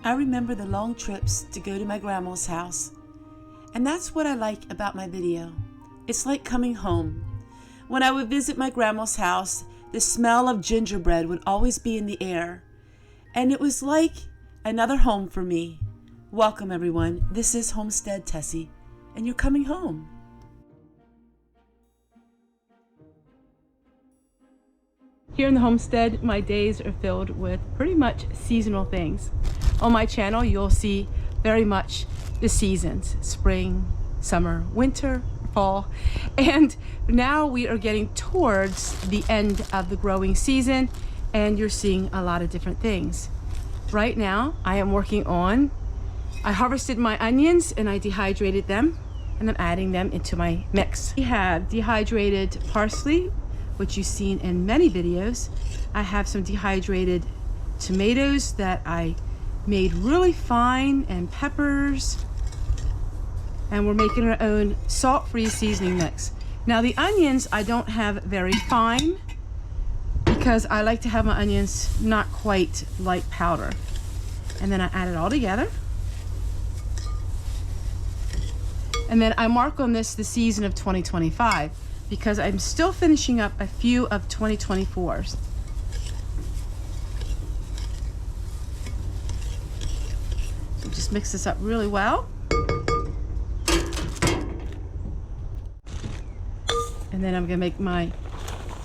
I remember the long trips to go to my grandma's house. And that's what I like about my video. It's like coming home. When I would visit my grandma's house, the smell of gingerbread would always be in the air. And it was like another home for me. Welcome everyone. This is Homestead Tessie, and you're coming home. Here in the homestead, my days are filled with pretty much seasonal things. On my channel, you'll see very much the seasons: spring, summer, winter, fall. And now we are getting towards the end of the growing season, and you're seeing a lot of different things. Right now, I am working on, I harvested my onions and I dehydrated them, and I'm adding them into my mix. We have dehydrated parsley, which you've seen in many videos. I have some dehydrated tomatoes that I made really fine, and peppers. And we're making our own salt-free seasoning mix. Now the onions I don't have very fine because I like to have my onions not quite like powder. And then I add it all together. And then I mark on this the season of 2025. Because I'm still finishing up a few of 2024s. So just mix this up really well. And then I'm gonna make my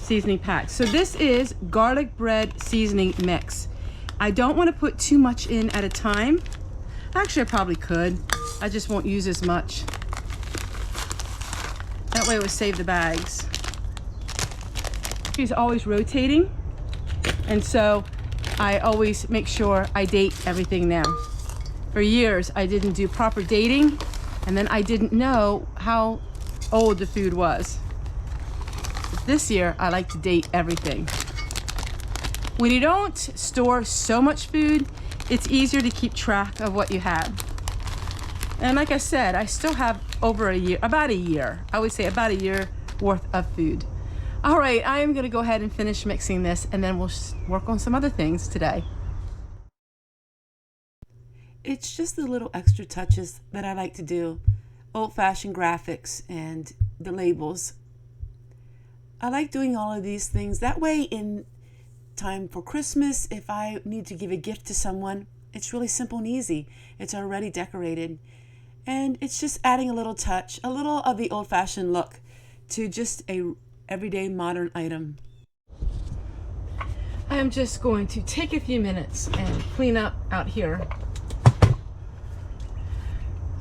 seasoning pack. So this is garlic bread seasoning mix. I don't wanna put too much in at a time. Actually, I probably could. I just won't use as much. That way it would save the bags. She's always rotating, and so I always make sure I date everything now. For years, I didn't do proper dating, and then I didn't know how old the food was. But this year, I like to date everything. When you don't store so much food, it's easier to keep track of what you have. And like I said, I still have over a year, about a year. I would say about a year worth of food. All right, I am gonna go ahead and finish mixing this, and then we'll work on some other things today. It's just the little extra touches that I like to do. Old-fashioned graphics and the labels. I like doing all of these things. That way, in time for Christmas, if I need to give a gift to someone, it's really simple and easy. It's already decorated. And it's just adding a little touch, a little of the old-fashioned look to just a everyday modern item. I am just going to take a few minutes and clean up out here.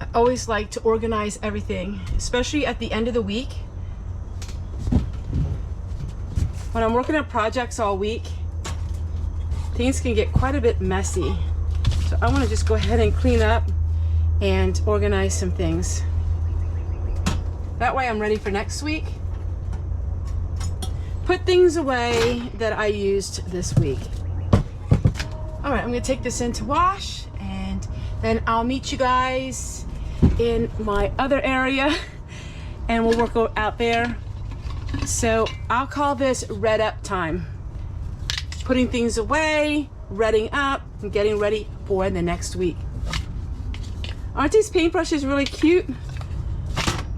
I always like to organize everything, especially at the end of the week. When I'm working on projects all week, things can get quite a bit messy. So I want to just go ahead and clean up and organize some things. That way I'm ready for next week. Put things away that I used this week. All right, I'm gonna take this in to wash, and then I'll meet you guys in my other area, and we'll work out there. So I'll call this red up time. Putting things away, redding up, and getting ready for the next week. Aren't these paintbrushes really cute?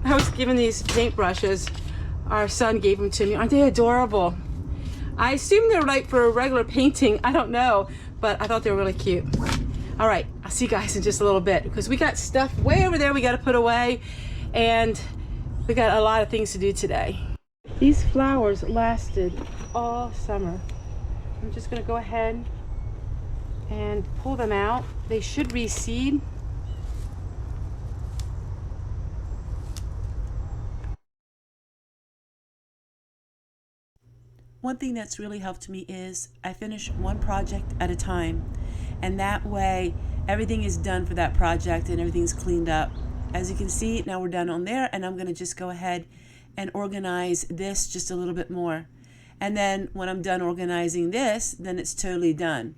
I was given these paintbrushes. Our son gave them to me. Aren't they adorable? I assume they're right for a regular painting. I don't know, but I thought they were really cute. All right, I'll see you guys in just a little bit, because we got stuff way over there we got to put away, and we got a lot of things to do today. These flowers lasted all summer. I'm just gonna go ahead and pull them out. They should reseed. One thing that's really helped me is I finish one project at a time, and that way everything is done for that project and everything's cleaned up. As you can see, now we're done on there, and I'm going to just go ahead and organize this just a little bit more. And then when I'm done organizing this, then it's totally done.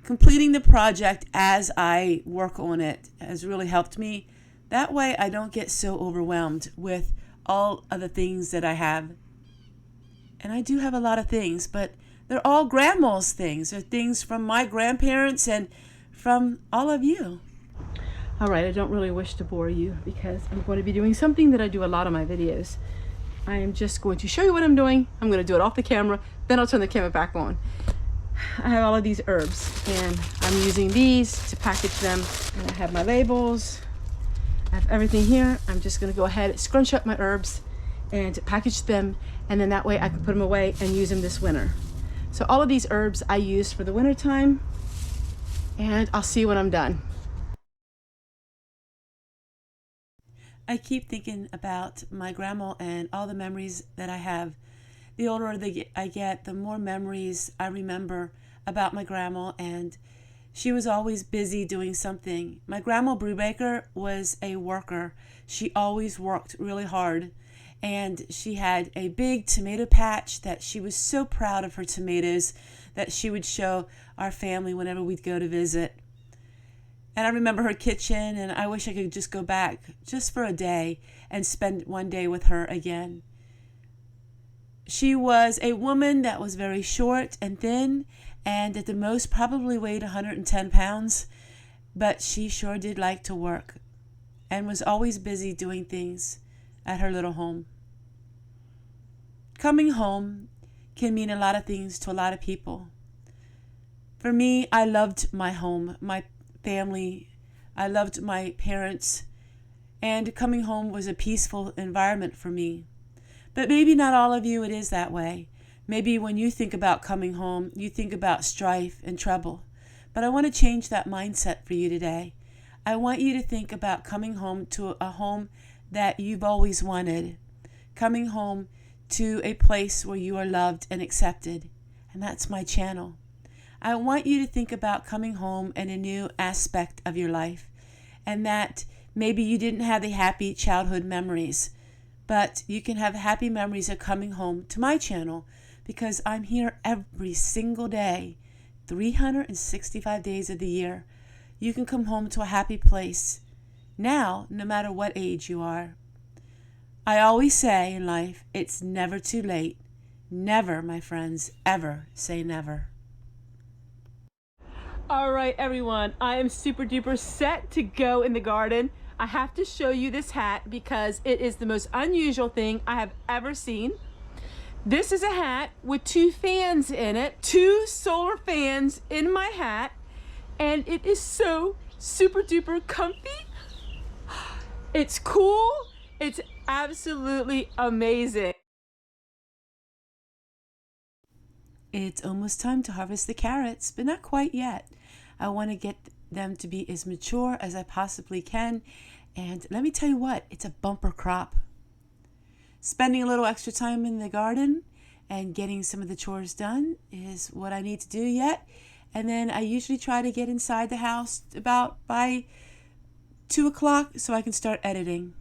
Completing the project as I work on it has really helped me. That way I don't get so overwhelmed with all of the things that I have. And I do have a lot of things, but they're all grandma's things. They're things from my grandparents and from all of you. All right, I don't really wish to bore you because I'm going to be doing something that I do a lot of my videos. I am just going to show you what I'm doing. I'm going to do it off the camera, then I'll turn the camera back on. I have all of these herbs and I'm using these to package them. And I have my labels. I have everything here. I'm just going to go ahead, scrunch up my herbs and package them, and then that way I can put them away and use them this winter. So all of these herbs I use for the winter time, and I'll see you when I'm done. I keep thinking about my grandma and all the memories that I have. The older I get, the more memories I remember about my grandma, and she was always busy doing something. My grandma Brubaker was a worker. She always worked really hard, and she had a big tomato patch that she was so proud of her tomatoes that she would show our family whenever we'd go to visit. And I remember her kitchen, and I wish I could just go back just for a day and spend one day with her again. She was a woman that was very short and thin, and at the most probably weighed 110 pounds, but she sure did like to work and was always busy doing things at her little home. Coming home can mean a lot of things to a lot of people. For me, I loved my home, my family. I loved my parents, and coming home was a peaceful environment for me. But maybe not all of you it is that way. Maybe when you think about coming home, you think about strife and trouble. But I want to change that mindset for you today. I want you to think about coming home to a home that you've always wanted. Coming home to a place where you are loved and accepted. And that's my channel. I want you to think about coming home in a new aspect of your life, and that maybe you didn't have the happy childhood memories, but you can have happy memories of coming home to my channel, because I'm here every single day, 365 days of the year. You can come home to a happy place now, no matter what age you are. I always say in life, it's never too late. Never, my friends, ever say never. All right, everyone, I am super duper set to go in the garden. I have to show you this hat because it is the most unusual thing I have ever seen. This is a hat with 2 fans in it, 2 solar fans in my hat, and it is so super duper comfy. It's cool. It's absolutely amazing. It's almost time to harvest the carrots, but not quite yet. I want to get them to be as mature as I possibly can. And let me tell you what, it's a bumper crop. Spending a little extra time in the garden and getting some of the chores done is what I need to do yet. And then I usually try to get inside the house about by 2 o'clock so I can start editing.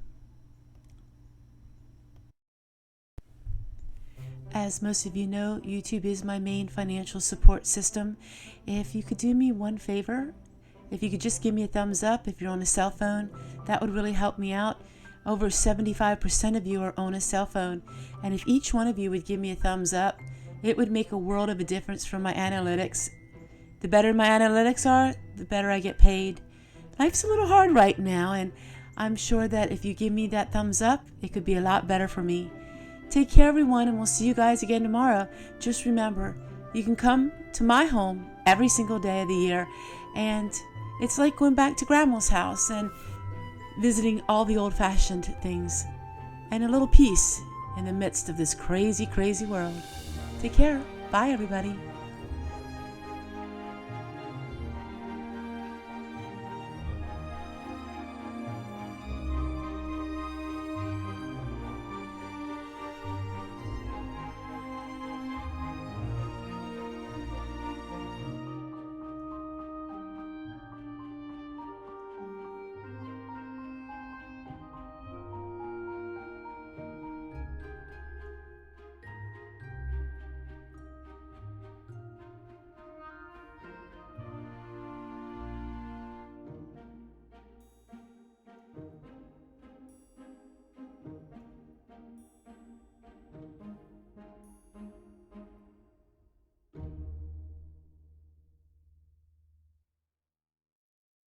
As most of you know, YouTube is my main financial support system. If you could do me one favor, if you could just give me a thumbs up if you're on a cell phone, that would really help me out. Over 75% of you are on a cell phone, and if each one of you would give me a thumbs up, it would make a world of a difference for my analytics. The better my analytics are, the better I get paid. Life's a little hard right now, and I'm sure that if you give me that thumbs up, it could be a lot better for me. Take care, everyone, and we'll see you guys again tomorrow. Just remember, you can come to my home every single day of the year, and it's like going back to Grandma's house and visiting all the old-fashioned things, and a little peace in the midst of this crazy, crazy world. Take care. Bye, everybody.